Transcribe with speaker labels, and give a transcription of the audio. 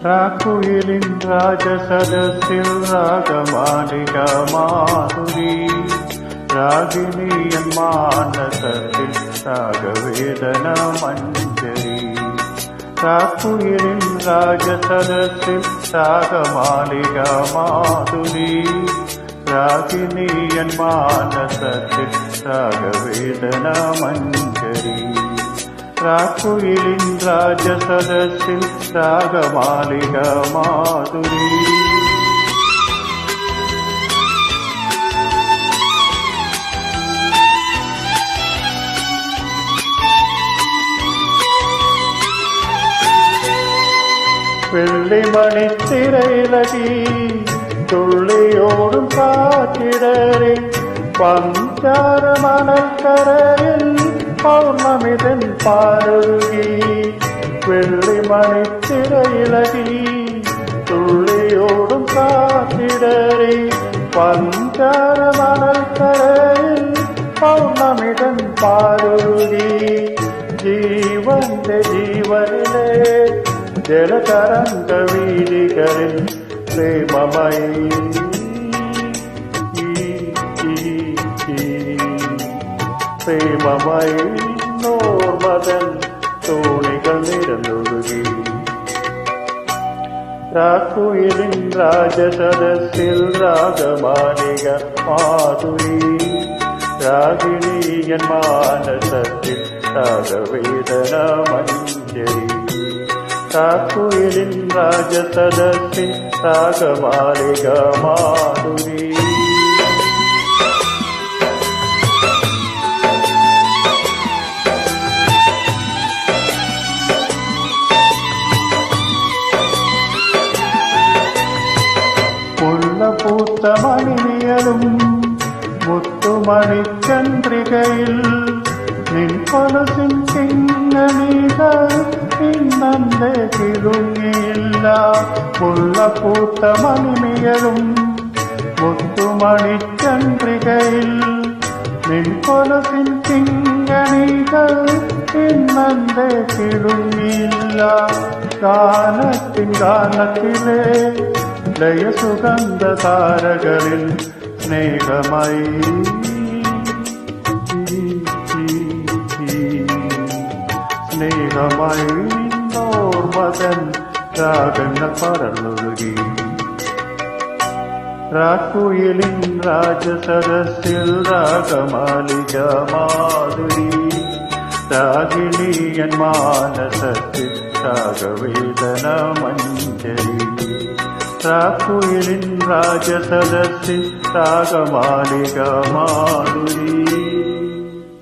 Speaker 1: രാക്കുയിലിൻ രാജസദസ്സിൽ രാഗമാലിക മാധുരി രാഗിണിയൻ മാനസത്തിൽ രാഗവേദന മഞ്ജരി രാക്കുയിലിൻ രാജസദസ്സിൽ രാഗമാലിക മാധുരി രാഗിണിയൻ മാനസത്തിൽ രാഗവേദന മഞ്ജരി രാക്കുയിലിൻ രാജസദസ്സിൽ രാഗമാലിക മാധുരി വെള്ളിമണിത്തിരയിലടി തുള്ളിയോടും കാറ്റിടറി പഞ്ചാര മണൽക്കരയിൽ പൗർണമിതൻ പാരൊഴുകി വെള്ളിമണിത്തിരയിലടി തുള്ളിയോടും കാറ്റിടറി പഞ്ചാര മണൽക്കരയിൽ പൗർണമിതൻ പാരൊഴുകി ജീവന്റെ ജീവനിലെ ജലതരംഗ വീതികളിൽ പ്രേമമയി പ്രേമമയി നോർമതൻ തോണികൾ നിരന്നൊഴുകി രാക്കുയിലിൻ രാജസദസ്സിൽ രാഗമാലിക മാധുരി രാഗിണിയൻ മാനസത്തിൽ രാഗവേദന മഞ്ജരി രാക്കുയിലിൻ രാജസദസ്സിൽ രാഗമാലിക മാധുരി പൂത്ത മണിനിയലും മുത്തുമണിച്ചന്ദ്രികയിൽ നിൻ കൊലുസിൻ കിങ്ങണികൾ ഇന്നെ കിളുങ്ങിയില്ല പൂത്ത മണിനിയലും മുത്തുമണിച്ചന്ദ്രികയിൽ നിൻ കൊലുസിൻ കിങ്ങണികൾ ഇന്നെ കിളുങ്ങിയില്ല ഗാനത്തിൻ ഗാനത്തിലെ ലയസുഗന്ധ താരകളിൽ സ്നേഹമായി സ്നേഹമായി നോർമതൻ രാഗങ്ങൾ പറന്നൊഴുകി രാക്കുയിലിൻ രാജസദസ്സിൽ രാഗമാലിക മാധുരി രാഗിണിയൻ മാനസത്തിൽ രാഗവേദന മഞ്ജരി രാക്കുയിലിൻ രാജസദസ്സിൽ രാഗമാലിക മാധുരി